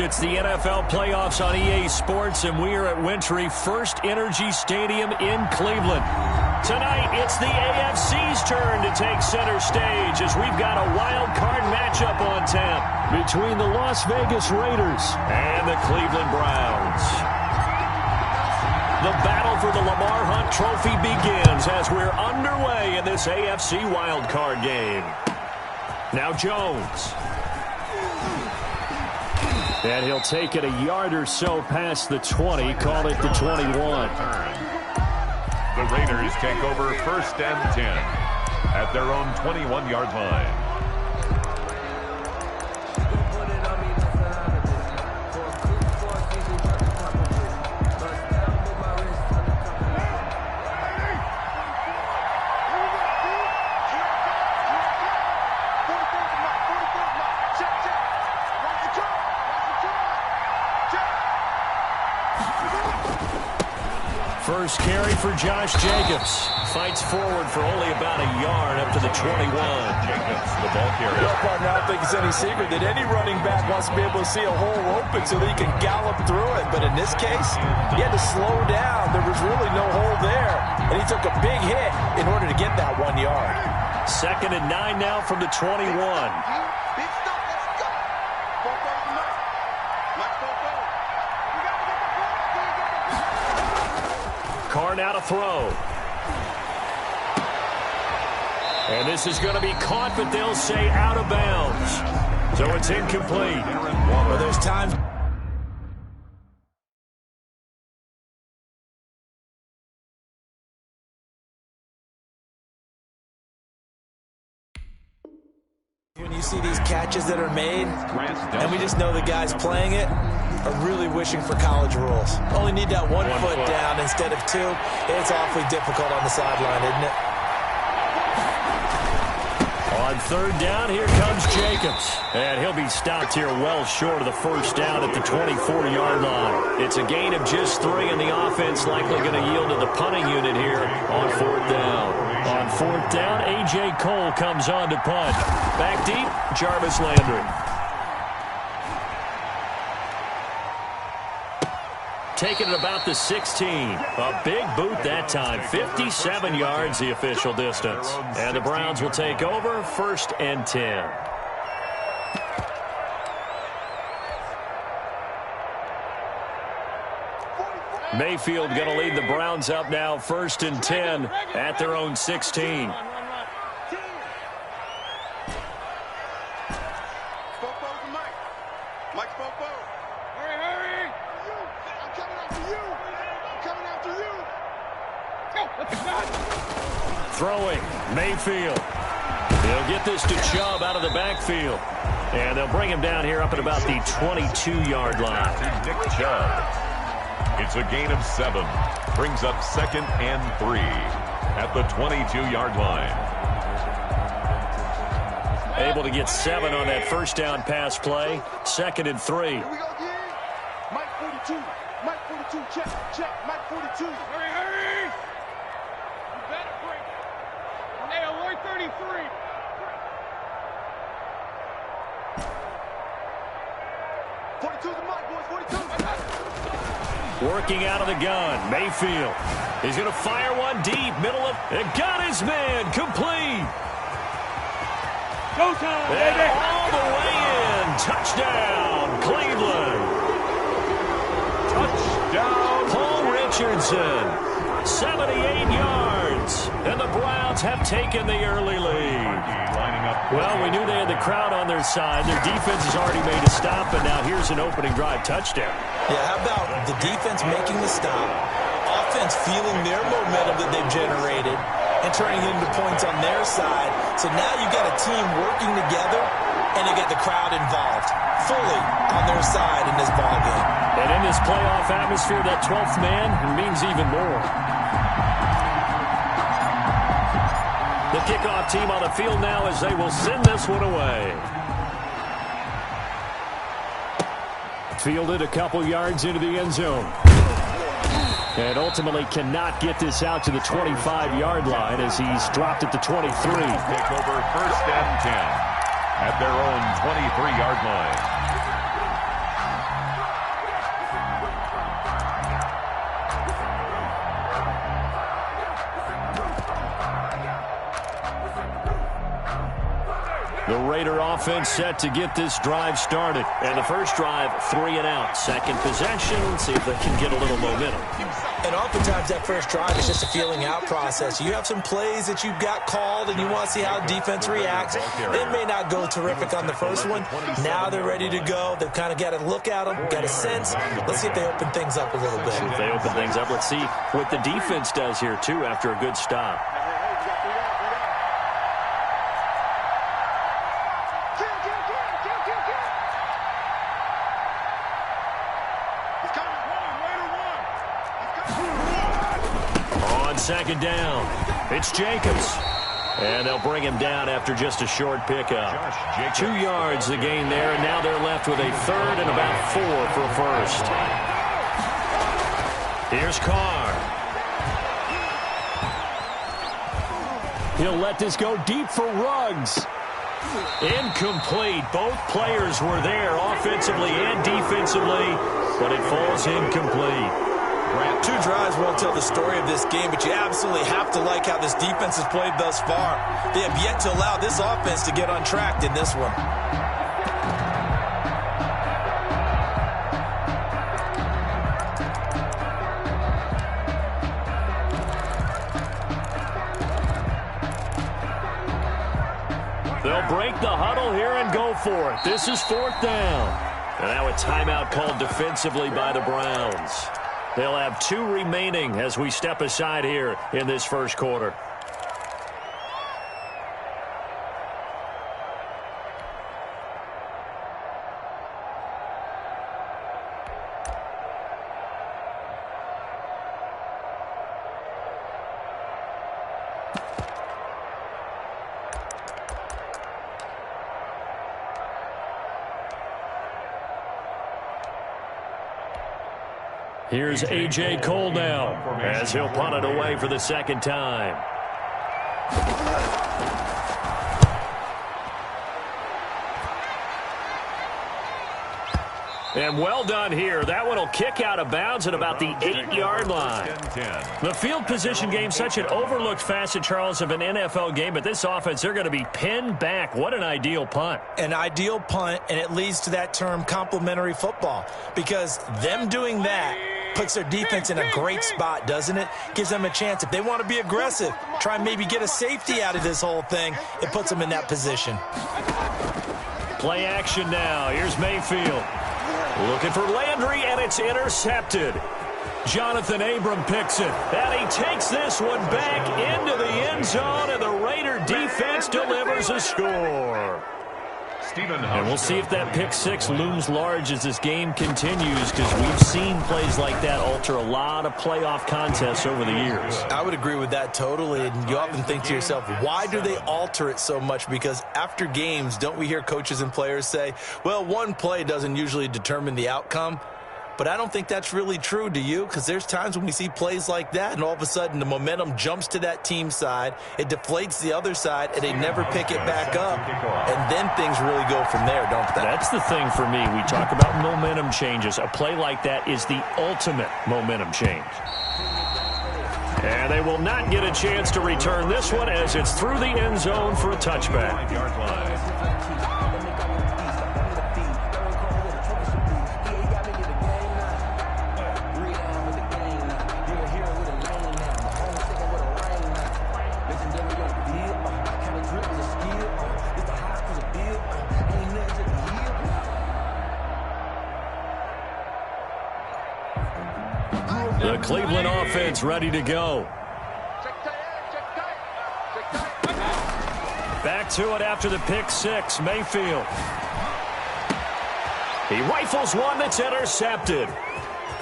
It's the NFL playoffs on EA Sports, and we are at Wintry First Energy Stadium in Cleveland. Tonight, it's the AFC's turn to take center stage as we've got a wild card matchup on tap between the Las Vegas Raiders and the Cleveland Browns. The battle for the Lamar Hunt Trophy begins as we're underway in this AFC wild card game. Now Jones. And he'll take it a yard or so past the 20, call it the 21. The Raiders take over 1st and 10 at their own 21-yard line. First carry for Josh Jacobs. Fights forward for only about a yard up to the 21. Jacobs, the ball carrier. Well, partner, I don't think it's any secret that any running back wants to be able to see a hole open so that he can gallop through it. But in this case, he had to slow down. There was really no hole there. And he took a big hit in order to get that 1 yard. 2nd and 9 now from the 21. Carr now to throw. And this is going to be caught, but they'll say out of bounds. So it's incomplete. Well, there's times... when you see these catches that are made, and we just know the guys playing it are really wishing for college rules. Only need that one foot down instead of two. It's awfully difficult on the sideline, isn't it? On 3rd down, here comes Jacobs. And he'll be stopped here well short of the 1st down at the 24-yard line. It's a gain of just 3, and the offense likely going to yield to the punting unit here on 4th down. On 4th down, A.J. Cole comes on to punt. Back deep, Jarvis Landry. Taking it about the 16. A big boot that time. 57 yards the official distance. And the Browns will take over 1st and 10. Mayfield going to lead the Browns up now 1st and 10 at their own 16. Throwing, Mayfield. He'll get this to Chubb out of the backfield. And they'll bring him down here up at about the 22-yard line. Nick Chubb. It's a gain of 7. Brings up 2nd and 3 at the 22-yard line. Able to get 7 on that 1st down pass play. 2nd and 3. Here we go again. Mike 42. Mike 42. Check. Mike 42. Hurry. You better break it. Hey, Lloyd 33. Working out of the gun, Mayfield. He's going to fire one deep, middle of... And got his man, complete. Go time, and baby. all the way in. Touchdown, Cleveland. Touchdown, Paul Richardson. 78 yards. And the Browns have taken the early lead. Well, we knew they had the crowd on their side. Their defense has already made a stop, and now here's an opening drive touchdown. Yeah, how about the defense making the stop, offense feeling their momentum that they've generated, and turning it into points on their side. So now you've got a team working together and they get the crowd involved, fully on their side in this ball game. And in this playoff atmosphere, that 12th man means even more. The kickoff team on the field now as they will send this one away. Fielded a couple yards into the end zone. And ultimately cannot get this out to the 25-yard line as he's dropped at the 23. Take over 1st and 10 at their own 23-yard line. The Raider offense set to get this drive started. And the first drive, 3 and out. Second possession, see if they can get a little momentum. And oftentimes that first drive is just a feeling out process. You have some plays that you've got called and you want to see how defense reacts. It may not go terrific on the first one. Now they're ready to go. They've kind of got to look at them, got a sense. Let's see if they open things up a little bit. If they open things up, let's see what the defense does here, too, after a good stop. Second down. It's Jacobs. And they'll bring him down after just a short pickup. 2 yards the gain there, and now they're left with a third and about 4 for a first. Here's Carr. He'll let this go deep for Ruggs. Incomplete. Both players were there offensively and defensively, but it falls incomplete. 2 drives won't tell the story of this game, but you absolutely have to like how this defense has played thus far. They have yet to allow this offense to get untracked in this one. They'll break the huddle here and go for it. This is 4th down. And now a timeout called defensively by the Browns. They'll have 2 remaining as we step aside here in this first quarter. Here's A.J. Cole now as he'll punt it away for the second time. And well done here. That one will kick out of bounds at about the 8-yard line. The field position game, such an overlooked facet, Charles, of an NFL game. But this offense, they're going to be pinned back. What an ideal punt. An ideal punt, and it leads to that term complementary football. Because them doing that puts their defense in a great spot, doesn't it? Gives them a chance. If they want to be aggressive, try and maybe get a safety out of this whole thing, it puts them in that position. Play action now. Here's Mayfield. Looking for Landry, and it's intercepted. Jonathan Abram picks it, and he takes this one back into the end zone, and the Raider defense delivers a score. And we'll see if that pick 6 looms large as this game continues, because we've seen plays like that alter a lot of playoff contests over the years. I would agree with that totally, and you often think to yourself, why do they alter it so much? Because after games, don't we hear coaches and players say, well, one play doesn't usually determine the outcome? But I don't think that's really true, do you? Because there's times when we see plays like that, and all of a sudden the momentum jumps to that team side, it deflates the other side, and they never pick it back up. And then things really go from there, don't they? That's the thing for me. We talk about momentum changes. A play like that is the ultimate momentum change. And they will not get a chance to return this one as it's through the end zone for a touchback. The Cleveland offense ready to go. Back to it after the pick six. Mayfield. He rifles one that's intercepted.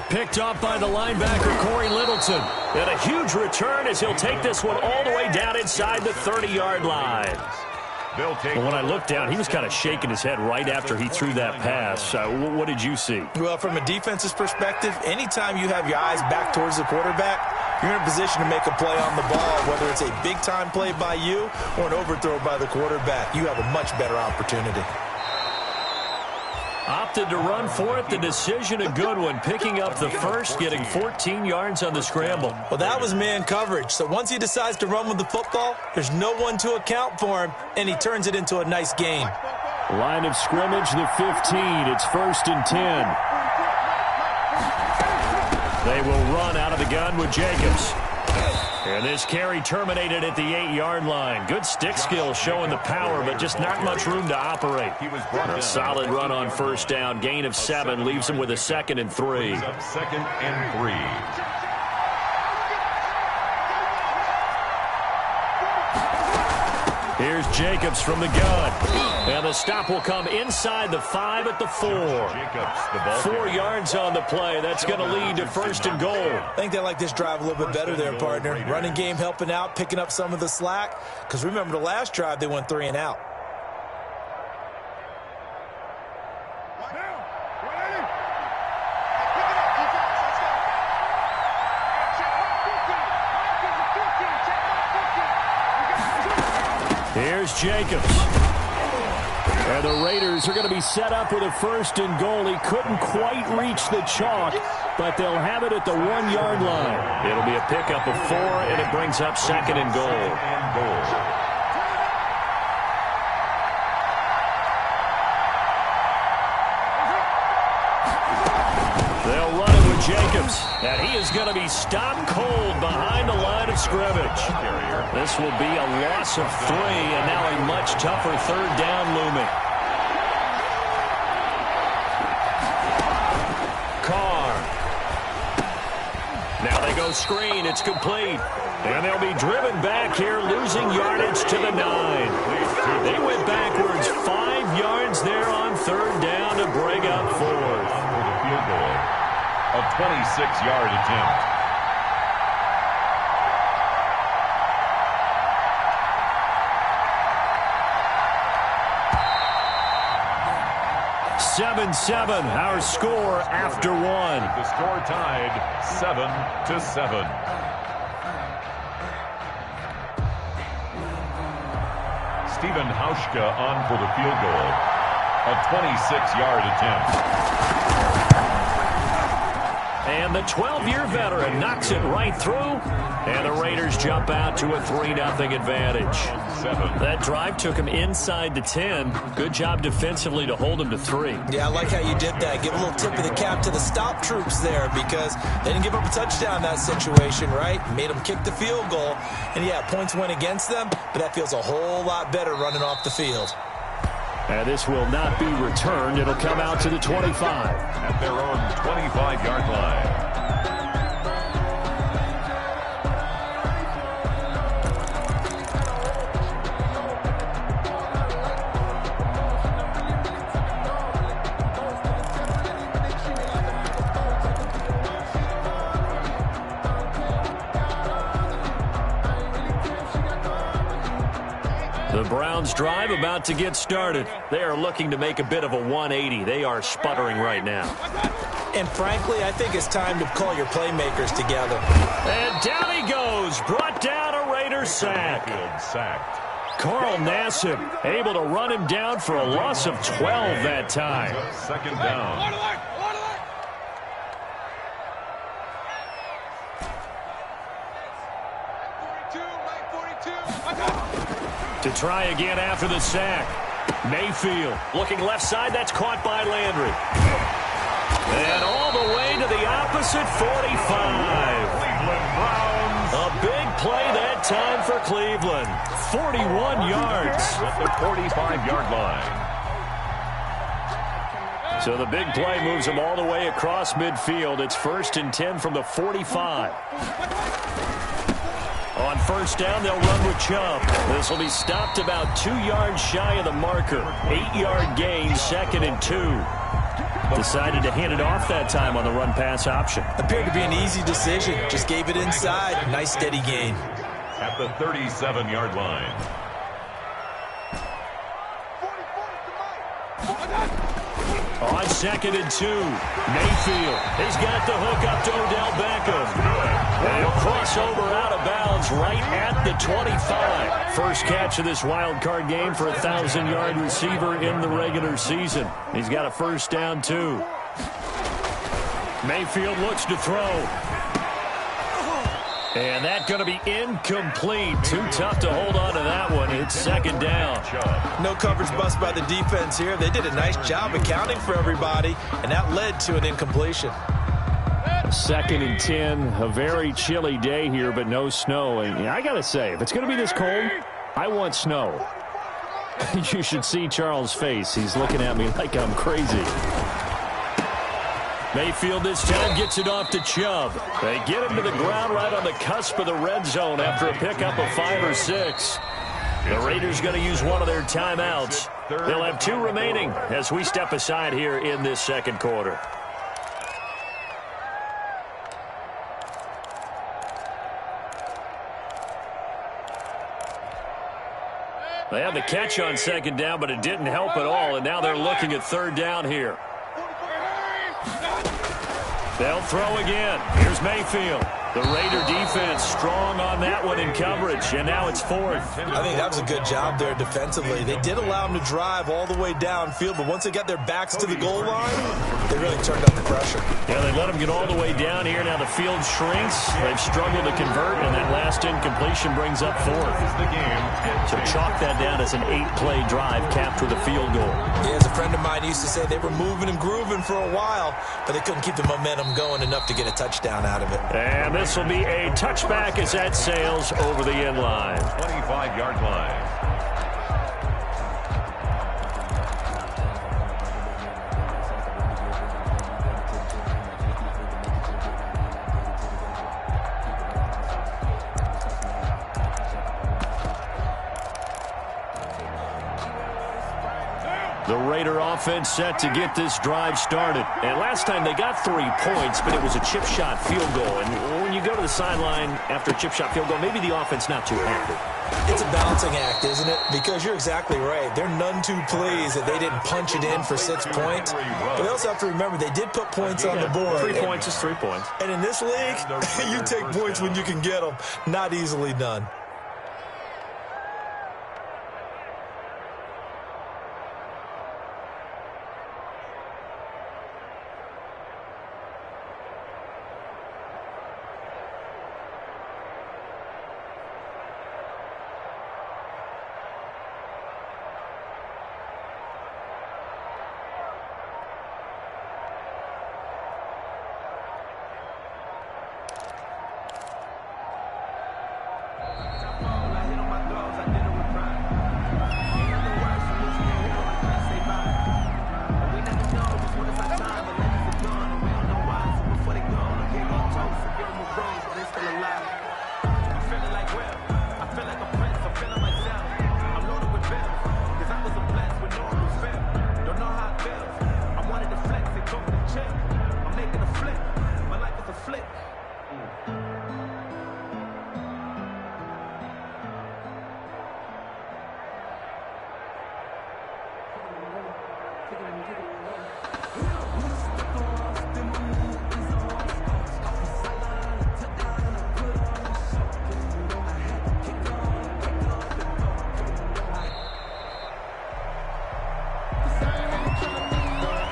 Picked up by the linebacker, Corey Littleton. And a huge return as he'll take this one all the way down inside the 30-yard line. Well, when I looked down, he was kind of shaking his head right after he threw that pass. What did you see? Well, from a defense's perspective, anytime you have your eyes back towards the quarterback, you're in a position to make a play on the ball, whether it's a big-time play by you or an overthrow by the quarterback. You have a much better opportunity. Opted to run for it. The decision a good one. Picking up the first, getting 14 yards on the scramble. Well, that was man coverage. So once he decides to run with the football, there's no one to account for him, and he turns it into a nice gain. Line of scrimmage, the 15. It's 1st and 10. They will run out of the gun with Jacobs. And this carry terminated at the 8-yard line. Good stick skill showing the power, but just not much room to operate. A solid run on first down. Gain of 7 leaves him with a 2nd and 3. 2nd and 3. Here's Jacobs from the gun. And the stop will come inside the 5 at the 4. 4 yards on the play. That's going to lead to 1st and goal. I think they like this drive a little bit better there, partner. Running game helping out, picking up some of the slack. Because remember the last drive, they went 3 and out. Here's Jacobs. And the Raiders are going to be set up with a 1st and goal. He couldn't quite reach the chalk, but they'll have it at the 1-yard line. It'll be a pickup of 4, and it brings up 2nd and goal. Jacobs, and he is going to be stopped cold behind the line of scrimmage. This will be a loss of 3, and now a much tougher 3rd down looming. Carr. Now they go screen. It's complete. And they'll be driven back here, losing yardage to the 9. They went backwards 5 yards there on 3rd down to bring up 4th. For the field goal. A 26-yard attempt. (7-7) our score after 1. The score tied 7-7. Stephen Hauschka on for the field goal. A 26-yard attempt. And the 12-year veteran knocks it right through. And the Raiders jump out to a 3-0 advantage. 7. That drive took him inside the 10. Good job defensively to hold him to 3. Yeah, I like how you did that. Give a little tip of the cap to the stop troops there because they didn't give up a touchdown in that situation, right? Made them kick the field goal. And, yeah, points went against them, but that feels a whole lot better running off the field. And this will not be returned. It'll come out to the 25. At their own 25-yard line. The Browns drive about to get started. They are looking to make a bit of a 180. They are sputtering right now. And frankly, I think it's time to call your playmakers together. And down he goes. Brought down a Raider sack. Sacked. Carl Nassib able to run him down for a loss of 12 that time. 2nd down. To try again after the sack. Mayfield looking left side. That's caught by Landry. And all the way to the opposite 45. Cleveland Browns. A big play that time for Cleveland. 41 yards. At the 45-yard line. So the big play moves them all the way across midfield. It's 1st and 10 from the 45. On first down, they'll run with Chubb. This will be stopped about 2 yards shy of the marker. 8-yard gain, 2nd and 2. Decided to hand it off that time on the run-pass option. Appeared to be an easy decision. Just gave it inside. Nice steady gain. At the 37-yard line. On 2nd and 2, Mayfield has got the hook up to Odell Beckham. And he'll cross over out of bounds right at the 25. First catch of this wild card game for a 1,000-yard receiver in the regular season. He's got a first down, too. Mayfield looks to throw. And that's going to be incomplete. Too tough to hold on to that one. It's 2nd down. No coverage bust by the defense here. They did a nice job accounting for everybody, and that led to an incompletion. 2nd and 10. A very chilly day here, but no snow. And I got to say, if it's going to be this cold, I want snow. You should see Charles' face. He's looking at me like I'm crazy. Mayfield this time gets it off to Chubb. They get him to the ground right on the cusp of the red zone after a pickup of 5 or 6. The Raiders going to use one of their timeouts. They'll have 2 remaining as we step aside here in this second quarter. They had the catch on 2nd down, but it didn't help at all, and now they're looking at 3rd down here. They'll throw again. Here's Mayfield. The Raider defense strong on that one in coverage, and now it's 4th. I think that was a good job there defensively. They did allow them to drive all the way downfield, but once they got their backs to the goal line, they really turned up the pressure. Yeah, they let them get all the way down here. Now the field shrinks. They've struggled to convert, and that last incompletion brings up 4th. So chalk that down as an 8-play drive capped with a field goal. Yeah, as a friend of mine used to say, they were moving and grooving for a while, but they couldn't keep the momentum going enough to get a touchdown out of it. And this will be a touchback as that sails over the end line. 25-yard line. The Raider offense set to get this drive started. And last time they got 3 points, but it was a chip shot field goal. And when you go to the sideline after a chip shot field goal, maybe the offense not too happy. It's a balancing act, isn't it? Because you're exactly right. They're none too pleased that they didn't punch it in for 6 points. But they also have to remember they did put points on the board. 3 points is 3 points. And in this league, you take points when you can get them. Not easily done.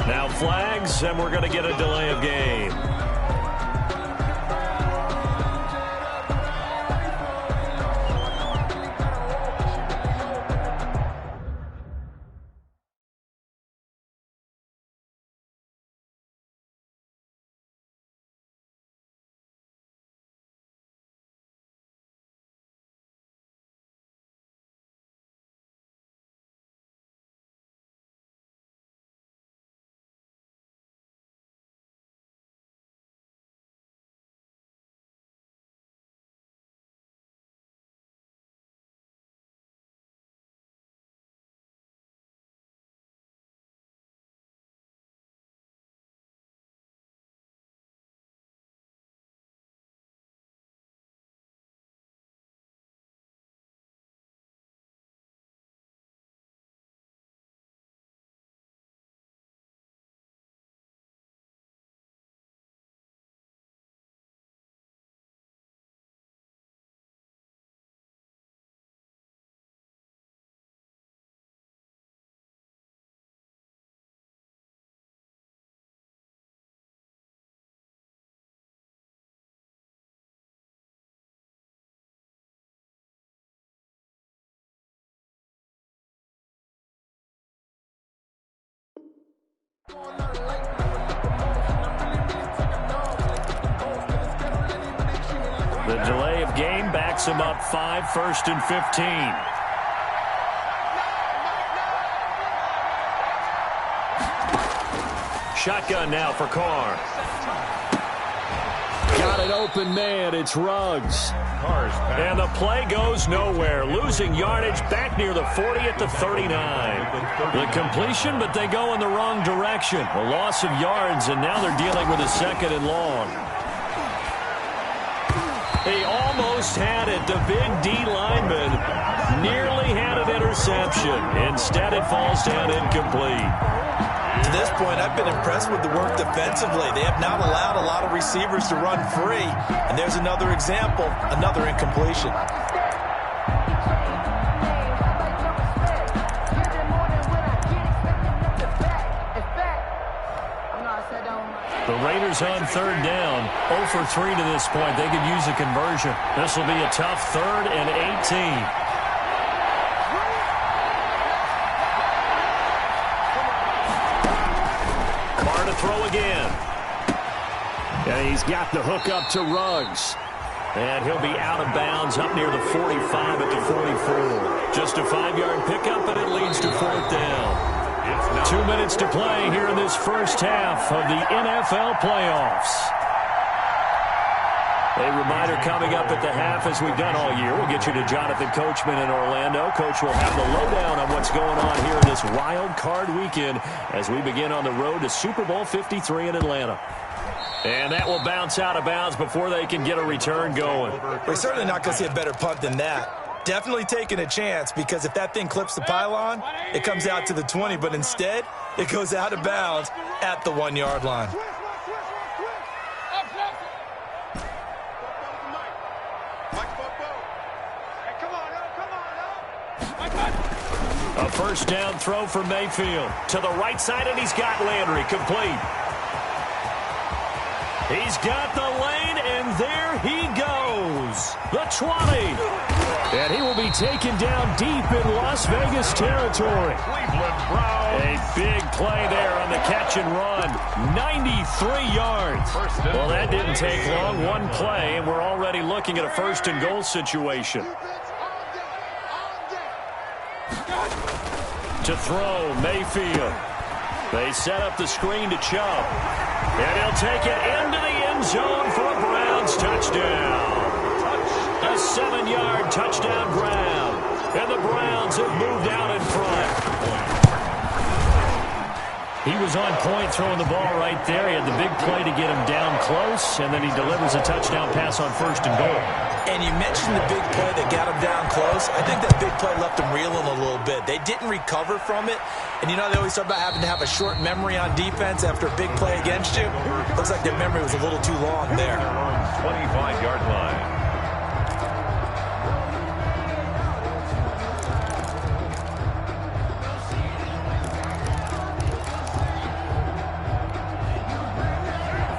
Now flags, and we're going to get a delay of game. The delay of game backs him up 5, 1st and 15. Shotgun now for Carr. Got an open man. It's Ruggs. And the play goes nowhere. Losing yardage back near the 40 at the 39. The completion, but they go in the wrong direction. A loss of yards, and now they're dealing with a 2nd and long. He almost had it. The big D lineman nearly had an interception. Instead, it falls down incomplete. To this point, I've been impressed with the work defensively. They have not allowed a lot of receivers to run free. And there's another example, another incompletion. The Raiders on 3rd down. 0 for 3 to this point. They could use a conversion. This will be a tough 3rd and 18. Throw again. And he's got the hook up to Ruggs. And he'll be out of bounds up near the 45 at the 44. Just a 5-yard pickup, and it leads to 4th down. 2 minutes to play here in this first half of the NFL playoffs. A reminder coming up at the half, as we've done all year. We'll get you to Jonathan Coachman in Orlando. Coach will have the lowdown on what's going on here in this wild card weekend as we begin on the road to Super Bowl 53 in Atlanta. And that will bounce out of bounds before they can get a return going. We're certainly not going to see a better punt than that. Definitely taking a chance, because if that thing clips the pylon, it comes out to the 20, but instead, it goes out of bounds at the 1-yard line. A 1st down throw for Mayfield. To the right side, and he's got Landry complete. He's got the lane, and there he goes. The 20. And he will be taken down deep in Las Vegas territory. A big play there on the catch and run. 93 yards. Well, that didn't take long. One play, and we're already looking at a 1st and goal situation. To throw, Mayfield. They set up the screen to Chubb. And he'll take it into the end zone for a Browns touchdown. A 7-yard touchdown grab. And the Browns have moved out in front. He was on point throwing the ball right there. He had the big play to get him down close, and then he delivers a touchdown pass on 1st and goal. And you mentioned the big play that got him down close. I think that big play left him reeling a little bit. They didn't recover from it. And you know, they always talk about having to have a short memory on defense after a big play against you. Looks like their memory was a little too long there. 25-yard line.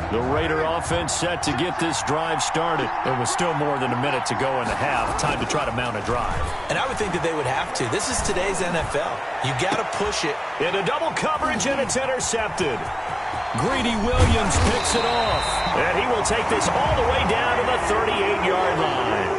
The Raider offense set to get this drive started. There was still more than a minute to go in the half. Time to try to mount a drive. And I would think that they would have to. This is today's NFL. You got to push it. Into double coverage, and it's intercepted. Greedy Williams picks it off. And he will take this all the way down to the 38-yard line.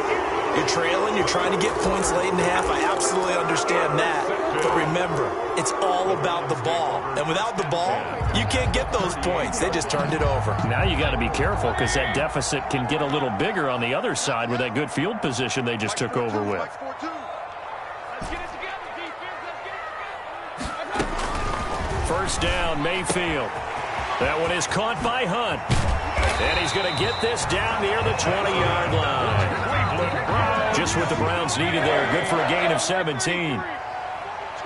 You're trailing. You're trying to get points late in the half. I absolutely understand that. But remember, it's all about the ball. And without the ball, you can't get those points. They just turned it over. Now you got to be careful, because that deficit can get a little bigger on the other side with that good field position they just took over with. First down, Mayfield. That one is caught by Hunt. And he's going to get this down near the 20-yard line. Just what the Browns needed there. Good for a gain of 17.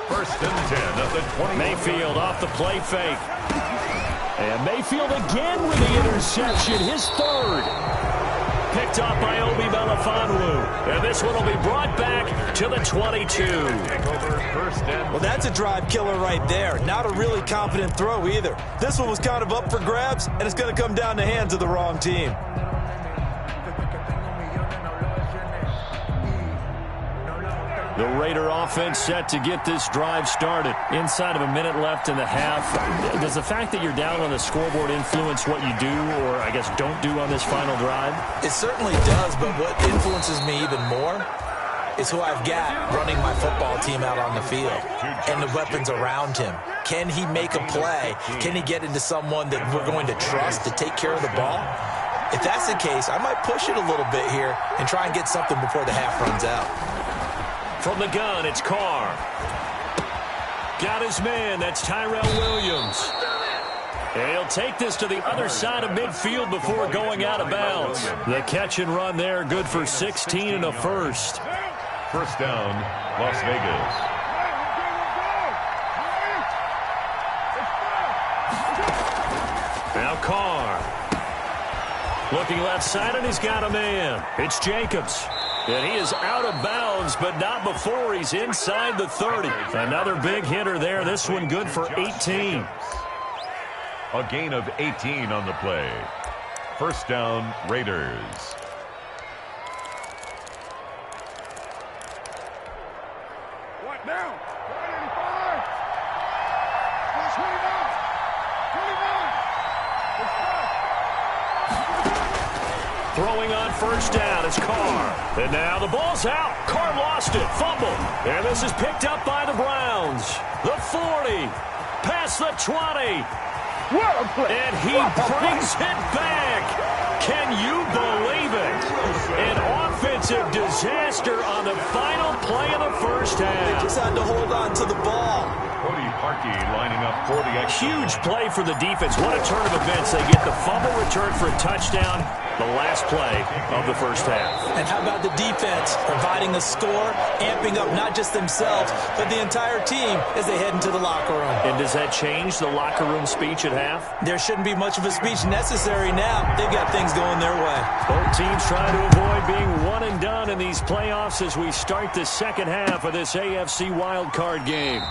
1st and 10 at the 20. Mayfield off the play fake. And Mayfield again with the interception. His 3rd. Picked up by Obi Melifonwu. And this one will be brought back to the 22. Well, that's a drive killer right there. Not a really confident throw either. This one was kind of up for grabs, and it's going to come down the hands of the wrong team. The Raider offense set to get this drive started. Inside of a minute left in the half. Does the fact that you're down on the scoreboard influence what you do, or I guess don't do on this final drive? It certainly does, but what influences me even more is who I've got running my football team out on the field and the weapons around him. Can he make a play? Can he get into someone that we're going to trust to take care of the ball? If that's the case, I might push it a little bit here and try and get something before the half runs out. From the gun, it's Carr. Got his man. That's Tyrell Williams. And he'll take this to the other side of midfield before going out of bounds. The catch and run there, good for 16 and a first. First down, Las Vegas. Now Carr. Looking left side, and he's got a man. It's Jacobs. And he is out of bounds, but not before he's inside the 30. Another big hitter there. This one good for 18. A gain of 18 on the play. First down, Raiders. What now? 85. 29. 29. Throwing on first down is Carr. And now the ball's out. Carr lost it. Fumble. And this is picked up by the Browns. The 40. Past the 20. And he brings it back. Can you believe it? An offensive disaster on the final play of the first half. Just had to hold on to the ball. Cody Parkey lining up for the extra. Huge play for the defense. What a turn of events. They get the fumble return for a touchdown. The last play of the first half. And how about the defense providing a score, amping up not just themselves, but the entire team as they head into the locker room. And does that change the locker room speech at half? There shouldn't be much of a speech necessary now. They've got things going their way. Both teams trying to avoid being one and done in these playoffs as we start the second half of this AFC wildcard game.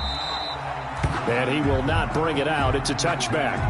And he will not bring it out. It's a touchback.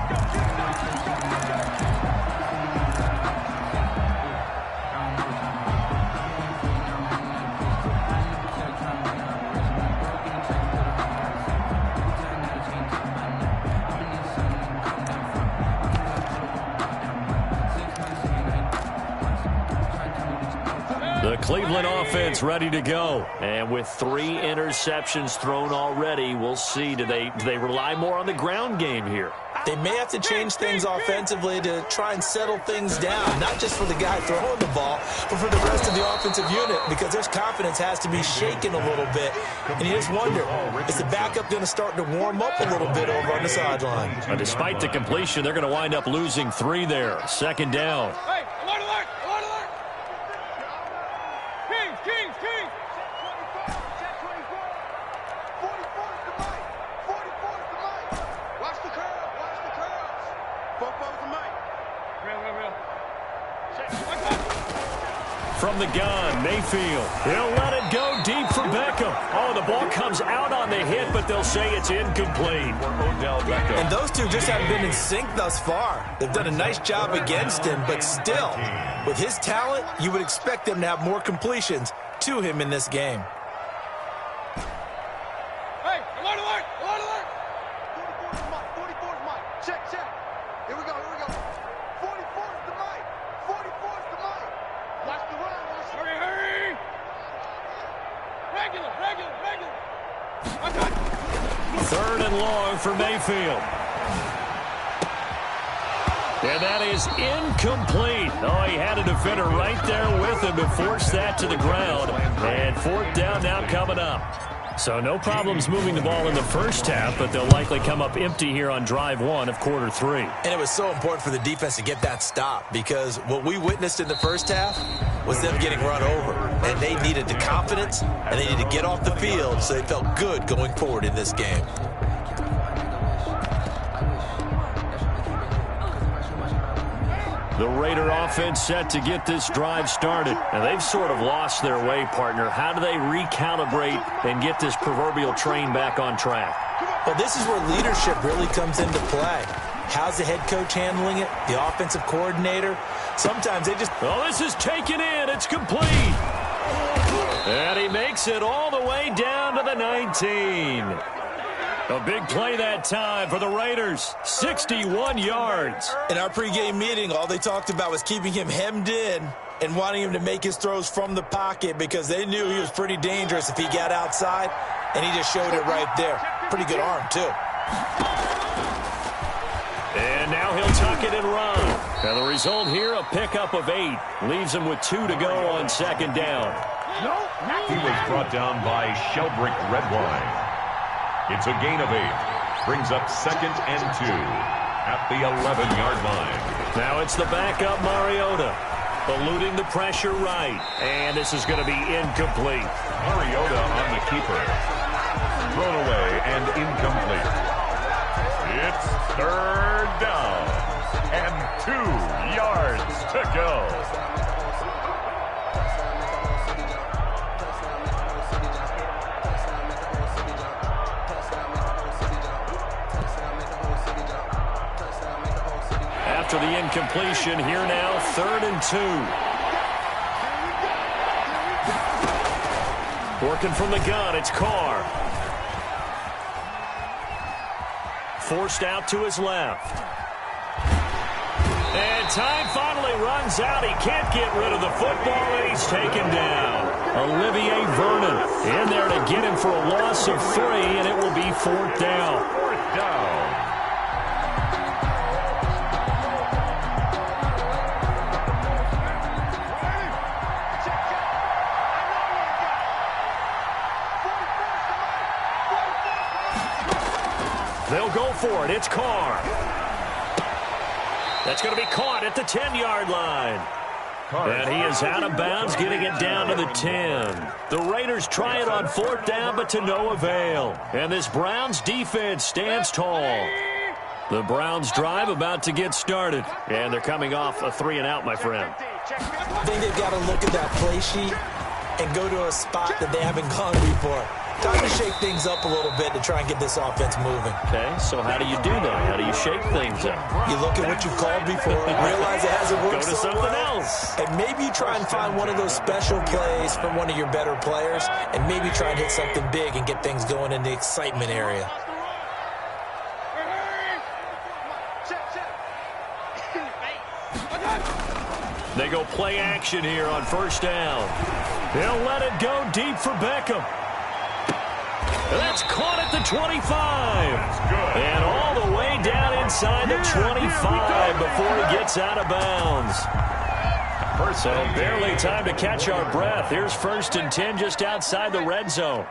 The Cleveland offense ready to go. And with 3 interceptions thrown already, we'll see. Do they rely more on the ground game here? They may have to change things offensively to try and settle things down, not just for the guy throwing the ball, but for the rest of the offensive unit, because their confidence has to be shaken a little bit. And you just wonder, is the backup going to start to warm up a little bit over on the sideline? And despite the completion, they're going to wind up losing 3 there. Second down. Hey, alert, alert, alert, alert. Kings, Kings, Kings. Check 24. 44 is the mic. 44 is the mic. Watch the curl, watch the curls. 44 is the mic. Real. From the gun, Mayfield. He'll let it go deep for Beckham. Oh, the ball comes out on the hit, but they'll say it's incomplete. And those two just haven't been in sync thus far. They've done a nice job against him, but still, with his talent, you would expect them to have more completions to him in this game. Hey, alert, alert, alert, alert. 44 is the mic, 44 is the mic. Check. Here we go. 44 is the mic. 44 is the mic. Watch the run, watch the run. Hurry. Regular. Okay. 3rd and long for Mayfield. And that is incomplete. Oh, he had a defender right there with him to force that to the ground. And 4th down now coming up. So no problems moving the ball in the first half, but they'll likely come up empty here on drive 1 of quarter 3. And it was so important for the defense to get that stop, because what we witnessed in the first half was them getting run over. And they needed the confidence, and they needed to get off the field so they felt good going forward in this game. The Raider offense set to get this drive started. And they've sort of lost their way, partner. How do they recalibrate and get this proverbial train back on track? Well, this is where leadership really comes into play. How's the head coach handling it? The offensive coordinator? Sometimes they just... Oh, this is taken in. It's complete. And he makes takes it all the way down to the 19. A big play that time for the Raiders, 61 yards. In our pregame meeting, all they talked about was keeping him hemmed in and wanting him to make his throws from the pocket because they knew he was pretty dangerous if he got outside, and he just showed it right there. Pretty good arm, too. And now he'll tuck it and run. And the result here, a pickup of 8. Leaves him with 2 to go on second down. He was brought down by Shelbrick Redwine. It's a gain of 8. Brings up second and 2 at the 11-yard line. Now it's the backup Mariota. Eluding the pressure right. And this is going to be incomplete. Mariota on the keeper. Thrown away and incomplete. It's third down. And 2 yards to go. After the incompletion, here now, 3rd and 2. Working from the gun, it's Carr. Forced out to his left. And time finally runs out. He can't get rid of the football, and he's taken down. Olivier Vernon in there to get him for a loss of 3, and it will be 4th down. 4th down. They'll go for it. It's Carr. That's going to be caught at the 10-yard line. And he is out of bounds, getting it down to the 10. The Raiders try it on 4th down, but to no avail. And this Browns defense stands tall. The Browns drive about to get started. And they're coming off a 3-and-out, my friend. I think they've got to look at that play sheet and go to a spot that they haven't gone before. Time to shake things up a little bit to try and get this offense moving. Okay, so how do you do that? How do you shake things up? You look at what you called before, realize it hasn't worked Go to something else. And maybe you try and find one of those special plays from one of your better players, and maybe try and hit something big and get things going in the excitement area. They go play action here on 1st down. He'll let it go deep for Beckham. That's caught at the 25. And all the way down inside the 25 before he gets out of bounds. So barely time to catch our breath. Here's 1st and 10 just outside the red zone.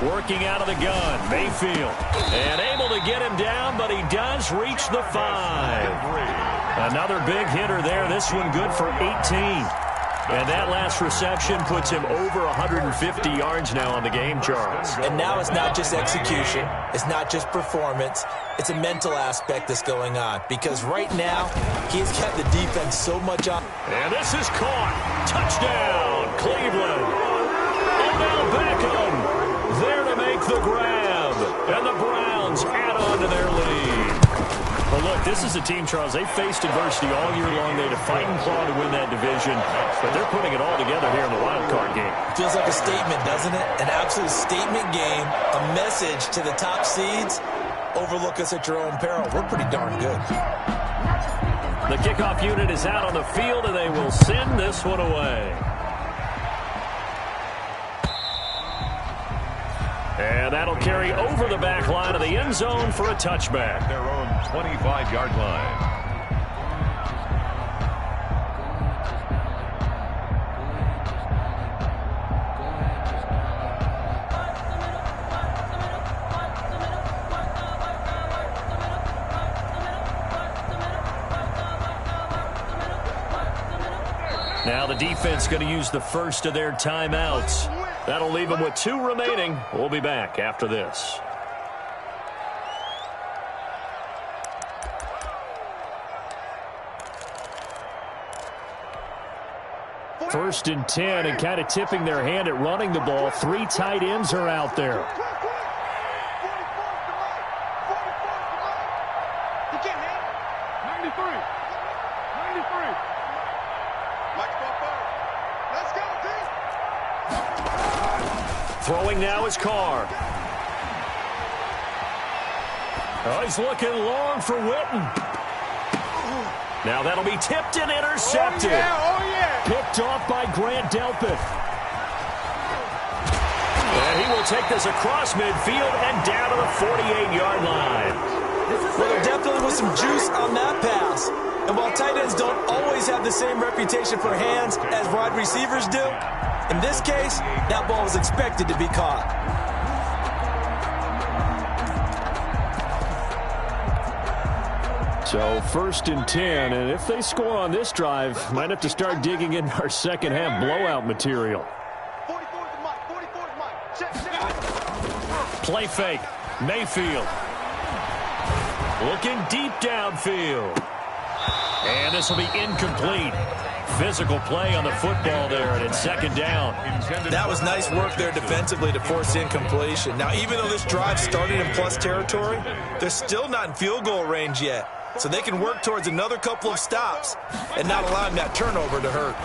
Working out of the gun, Mayfield. And able to get him down, but he does reach the 5. Another big hitter there. This one good for 18. And that last reception puts him over 150 yards now on the game, Charles. And now it's not just execution. It's not just performance. It's a mental aspect that's going on. Because right now, he's kept the defense so much on. And this is caught. Touchdown, Cleveland. Odell Beckham there to make the grab. And the Browns add on to their lead. But look, this is a team, Charles, they faced adversity all year long. They had to fight and claw to win that division, but they're putting it all together here in the wild card game. Feels like a statement, doesn't it? An absolute statement game, a message to the top seeds. Overlook us at your own peril. We're pretty darn good. The kickoff unit is out on the field, and they will send this one away. And that'll carry over the back line of the end zone for a touchback. Their own 25-yard line. Now the defense going to use the first of their timeouts. That'll leave them with 2 remaining. We'll be back after this. First and 10, and kind of tipping their hand at running the ball. 3 tight ends are out there. Throwing now is Carr. Oh, he's looking long for Witten. Now that'll be tipped and intercepted. Oh, yeah. Picked off by Grant Delpit. And he will take this across midfield and down to the 48-yard line. Well, there definitely was some juice on that pass. And while tight ends don't always have the same reputation for hands as wide receivers do, in this case, that ball was expected to be caught. So 1st and 10, and if they score on this drive, might have to start digging in our second half blowout material. 44's the mic. 44's mic. Check. Play fake. Mayfield. Looking deep downfield. And this will be incomplete. Physical play on the football there, and it's 2nd down. That was nice work there defensively to force incompletion. Now, even though this drive started in plus territory, they're still not in field goal range yet. So they can work towards another couple of stops and not allowing that turnover to hurt.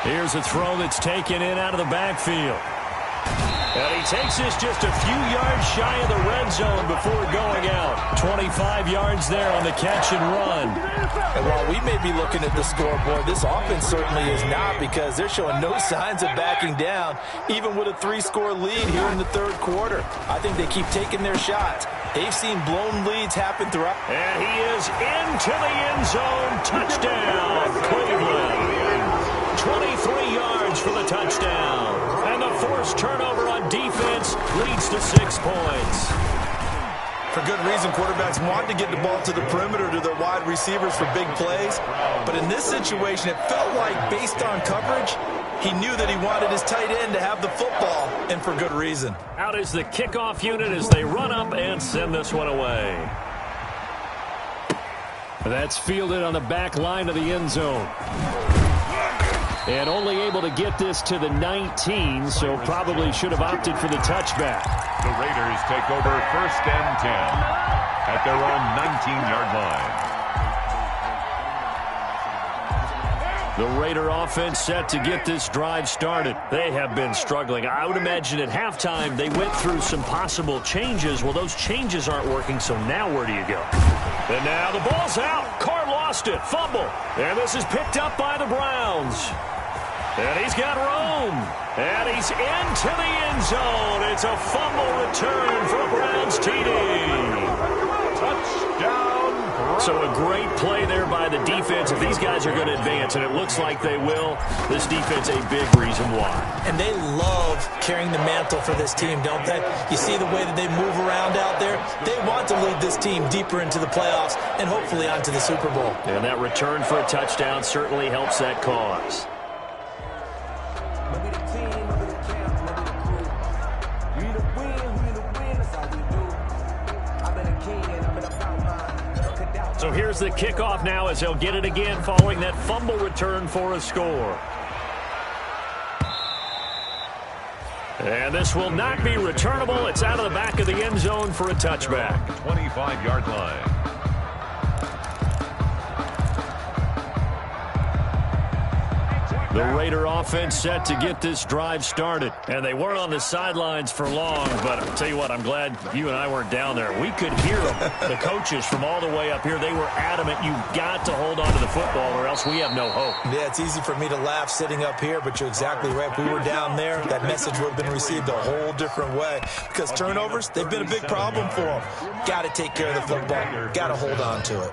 Here's a throw that's taken in out of the backfield. And he takes this just a few yards shy of the red zone before going out. 25 yards there on the catch and run. And while we may be looking at the scoreboard, this offense certainly is not, because they're showing no signs of backing down, even with a 3-score lead here in the 3rd quarter. I think they keep taking their shots. They've seen blown leads happen throughout. And he is into the end zone. Touchdown, Cleveland. 23 yards for the touchdown. And the forced turnover on defense leads to 6 points. For good reason, quarterbacks want to get the ball to the perimeter to their wide receivers for big plays. But in this situation, it felt like, based on coverage, he knew that he wanted his tight end to have the football, and for good reason. Out is the kickoff unit as they run up and send this one away. That's fielded on the back line of the end zone. And only able to get this to the 19, so probably should have opted for the touchback. The Raiders take over 1st and 10 at their own 19-yard line. The Raider offense set to get this drive started. They have been struggling. I would imagine at halftime they went through some possible changes. Well, those changes aren't working, so now where do you go? And now the ball's out. Carr lost it. Fumble. And this is picked up by the Browns. And he's got room. And he's into the end zone. It's a fumble return for a Browns TD. Touchdown. So a great play there by the defense. If these guys are going to advance, and it looks like they will, this defense a big reason why. And they love carrying the mantle for this team, don't they? You see the way that they move around out there? They want to lead this team deeper into the playoffs and hopefully onto the Super Bowl. And that return for a touchdown certainly helps that cause. So here's the kickoff now as he'll get it again following that fumble return for a score. And this will not be returnable. It's out of the back of the end zone for a touchback. 25-yard line. The Raider offense set to get this drive started. And they weren't on the sidelines for long, but I'll tell you what, I'm glad you and I weren't down there. We could hear them, the coaches from all the way up here. They were adamant, you've got to hold on to the football or else we have no hope. Yeah, it's easy for me to laugh sitting up here, but you're exactly right. If we were down there, that message would have been received a whole different way. Because turnovers, they've been a big problem for them. Got to take care of the football. Got to hold on to it.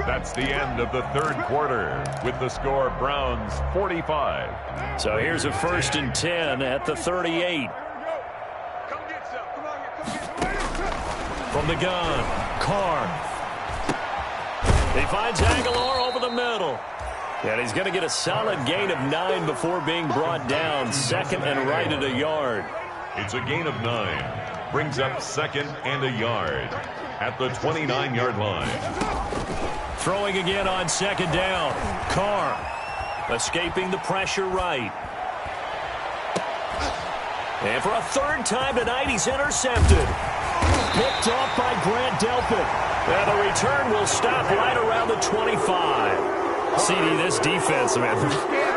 That's the end of the 3rd quarter with the score Browns 45. So here's a 1st and 10 at the 38. From the gun, Carr. He finds Aguilar over the middle. And he's going to get a solid gain of 9 before being brought down. 2nd and right at a yard. It's a gain of 9. Brings up 2nd and a yard at the 29-yard line. Throwing again on 2nd down. Carr escaping the pressure right. And for a third time tonight, he's intercepted. Picked off by Grant Delpit. And the return will stop right around the 25. CD, this defense, man,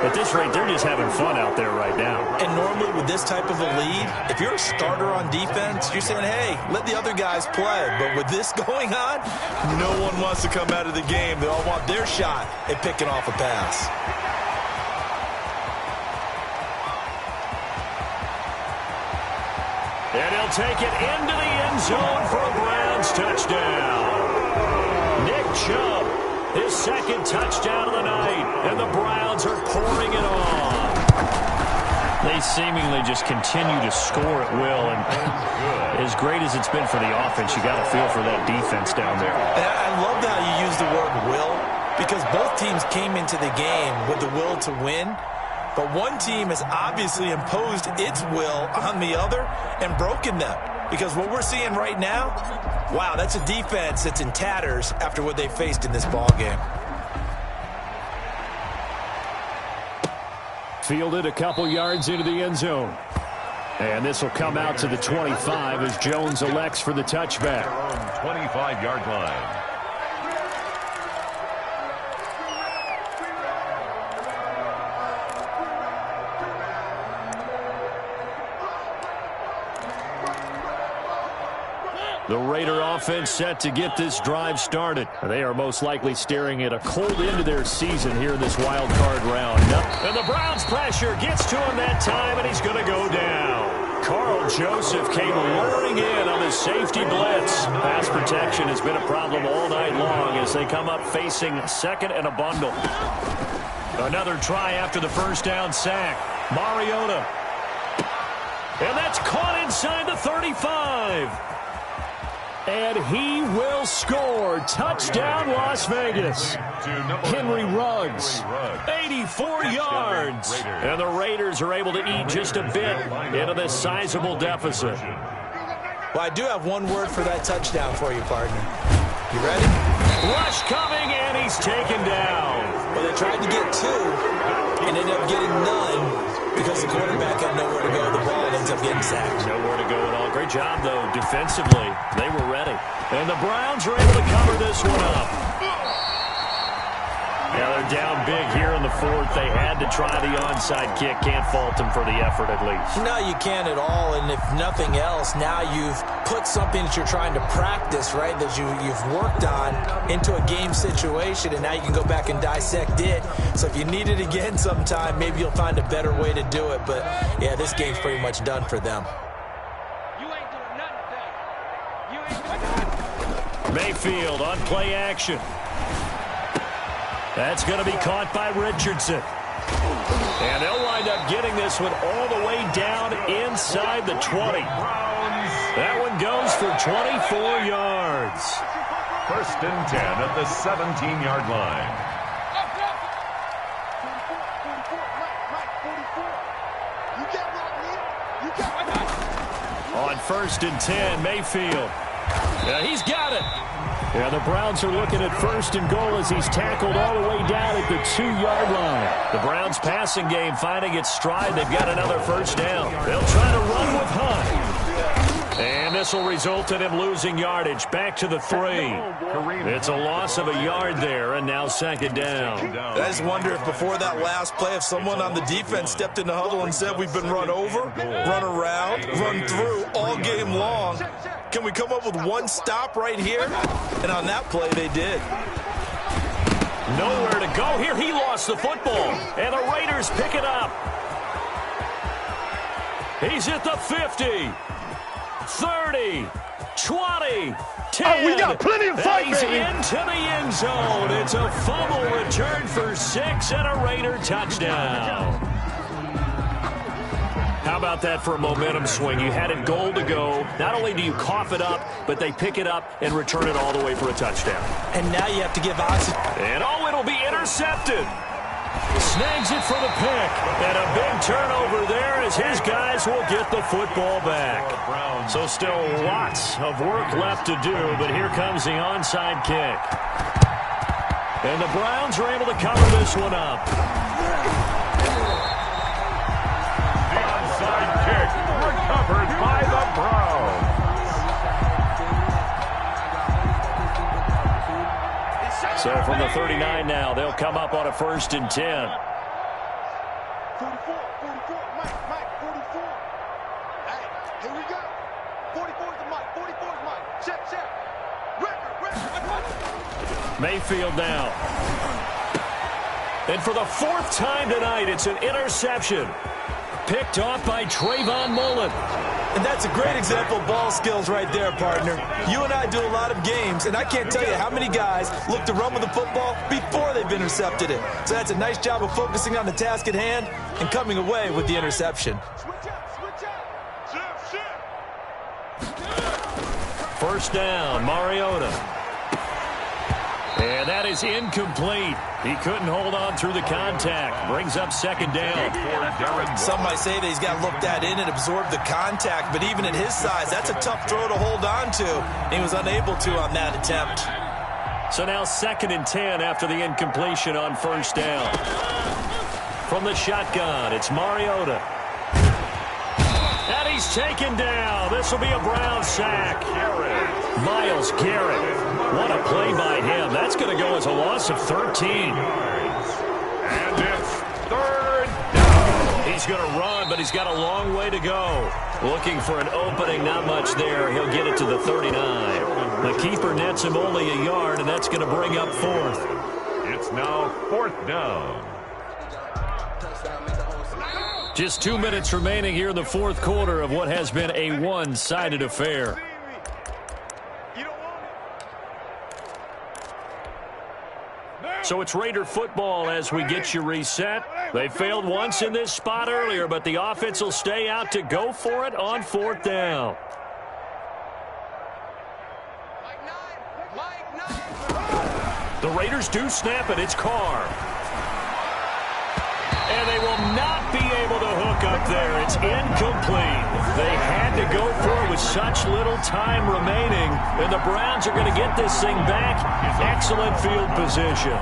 at this rate, they're just having fun out there right now. And normally with this type of a lead, if you're a starter on defense, you're saying, hey, let the other guys play. But with this going on, no one wants to come out of the game. They all want their shot at picking off a pass. And he'll take it into the end zone for a Browns touchdown. Nick Chubb, his second touchdown of the night, and the Browns are pouring it on. They seemingly just continue to score at will, and as great as it's been for the offense, you got to feel for that defense down there. And I love how you use the word will, because both teams came into the game with the will to win. But one team has obviously imposed its will on the other and broken them. Because what we're seeing right now, wow, that's a defense that's in tatters after what they faced in this ballgame. Fielded a couple yards into the end zone. And this will come out to the 25 as Jones elects for the touchback. 25-yard line. The Raider offense set to get this drive started. They are most likely staring at a cold end of their season here in this wild card round. And the Browns pressure gets to him that time, and he's going to go down. Carl Joseph came roaring in on the safety blitz. Pass protection has been a problem all night long as they come up facing second and a bundle. Another try after the first down sack. Mariota. And that's caught inside the 35. And he will score. Touchdown, Las Vegas. Henry Ruggs, 84 yards. And the Raiders are able to eat just a bit into this sizable deficit. Well, I do have one word for that touchdown for you, partner. You ready? Rush coming, and he's taken down. Well, they tried to get two and ended up getting none because the quarterback had nowhere to go. The ball ends up getting sacked. Nowhere to go at all. Great job, though, defensively. They were ready. And the Browns are able to cover this one up. Yeah, they're down big here in the fourth. They had to try the onside kick. Can't fault them for the effort, at least. No, you can't at all. And if nothing else, now you've put something that you're trying to practice, right, that you've worked on into a game situation, and now you can go back and dissect it. So if you need it again sometime, maybe you'll find a better way to do it. But, yeah, this game's pretty much done for them. You ain't doing nothing today. You ain't doing nothing. Mayfield on play action. That's going to be caught by Richardson. And they'll wind up getting this one all the way down inside the 20. That one goes for 24 yards. First and 10 at the 17-yard line. On first and 10, Mayfield. Yeah, he's got it. Yeah, the Browns are looking at first and goal as he's tackled all the way down at the 2-yard line. The Browns passing game finding its stride. They've got another first down. They'll try to run with Hunt. And this will result in him losing yardage. Back to the 3. It's a loss of a yard there, and now second down. I just wonder if before that last play, if someone on the defense stepped in the huddle and said, we've been run over, run around, run through all game long. Can we come up with one stop right here? And on that play, they did. Nowhere to go here. He lost the football, and the Raiders pick it up. He's at the 50. 30, 20, 10. we got plenty of fight, He's baby. into the end zone. It's a fumble return for 6 and a Raider touchdown. How about that for a momentum swing? You had it goal to go. Not only do you cough it up, but they pick it up and return it all the way for a touchdown. And now you have to give odds. And it'll be intercepted. Snags it for the pick. And a big turnover there as his guys will get the football back. So still lots of work left to do, but here comes the onside kick. And the Browns are able to cover this one up. The onside kick 39 now. They'll come up on a 1st and 10. 44, Mike, 44. Hey, here we go. 44's the Mike, 44's Mike. Check. Record. Mayfield now. And for the 4th time tonight, it's an interception. Picked off by Trayvon Mullen. And that's a great example of ball skills right there, partner. You and I do a lot of games, and I can't tell you how many guys look to run with the football before they've intercepted it. So that's a nice job of focusing on the task at hand and coming away with the interception. Switch out. Shift. 1st down, Mariota. And that is incomplete. He couldn't hold on through the contact. Brings up 2nd down. Some might say that he's got looked at in and absorbed the contact, but even at his size, that's a tough throw to hold on to. And he was unable to on that attempt. So now 2nd and 10 after the incompletion on 1st down. From the shotgun, it's Mariota. And he's taken down. This will be a Brown sack. Myles Garrett. What a play by him. That's going to go as a loss of 13. And it's 3rd down. He's going to run, but he's got a long way to go. Looking for an opening, not much there. He'll get it to the 39. The keeper nets him only a yard, and that's going to bring up 4th. It's now 4th down. Just 2 minutes remaining here in the 4th quarter of what has been a one-sided affair. So it's Raider football as we get you reset. They failed once in this spot earlier, but the offense will stay out to go for it on 4th down. The Raiders do snap it. It's Carr. And they will not be able to hook up there. It's incomplete. They had to go for it with such little time remaining. And the Browns are going to get this thing back. Excellent field position.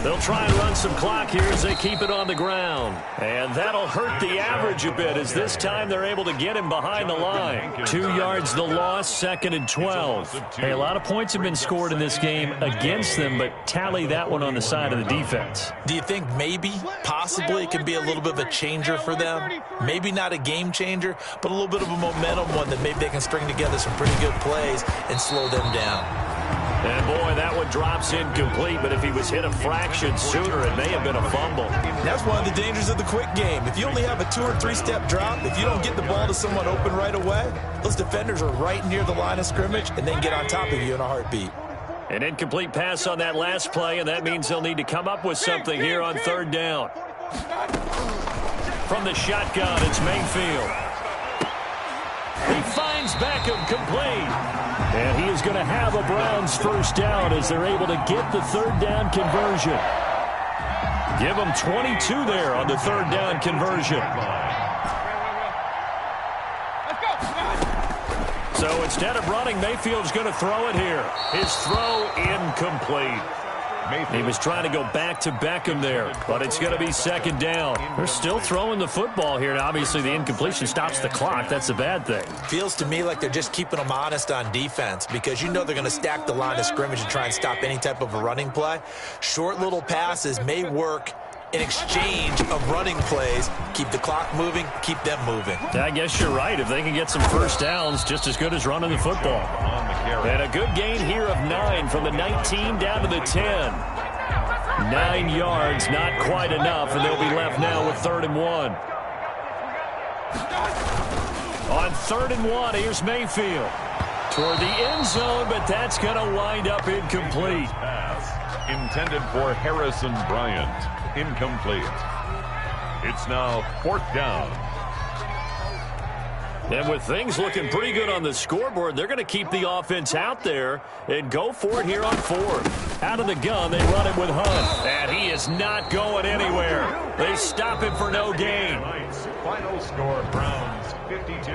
They'll try and run some clock here as they keep it on the ground. And that'll hurt the average a bit as this time they're able to get him behind the line. 2 yards the loss, 2nd and 12. Hey, a lot of points have been scored in this game against them, but tally that one on the side of the defense. Do you think maybe, possibly, it can be a little bit of a changer for them? Maybe not a game changer, but a little bit of a momentum one that maybe they can string together some pretty good plays and slow them down. And, boy, that one drops incomplete, but if he was hit a fraction sooner, it may have been a fumble. That's one of the dangers of the quick game. If you only have a 2- or 3-step drop, if you don't get the ball to someone open right away, those defenders are right near the line of scrimmage and then get on top of you in a heartbeat. An incomplete pass on that last play, and that means they'll need to come up with something here on 3rd down. From the shotgun, it's Mayfield. He finds Beckham complete. And he is going to have a Browns 1st down as they're able to get the 3rd down conversion. Give them 22 there on the 3rd down conversion. So instead of running, Mayfield's going to throw it here. His throw incomplete. He was trying to go back to Beckham there, but it's going to be 2nd down. They're still throwing the football here, and obviously the incompletion stops the clock. That's a bad thing. Feels to me like they're just keeping them honest on defense because you know they're going to stack the line of scrimmage and try and stop any type of a running play. Short little passes may work in exchange of running plays. Keep the clock moving, keep them moving. I guess you're right. If they can get some 1st downs, just as good as running the football. And a good gain here of 9 from the 19 down to the 10. 9 yards, not quite enough, and they'll be left now with 3rd and 1. On 3rd and 1, here's Mayfield. Toward the end zone, but that's going to wind up incomplete. Pass intended for Harrison Bryant. Incomplete. It's now 4th down. And with things looking pretty good on the scoreboard, they're going to keep the offense out there and go for it here on 4th. Out of the gun, they run it with Hunt. And he is not going anywhere. They stop him for no gain. Final score, Browns 52.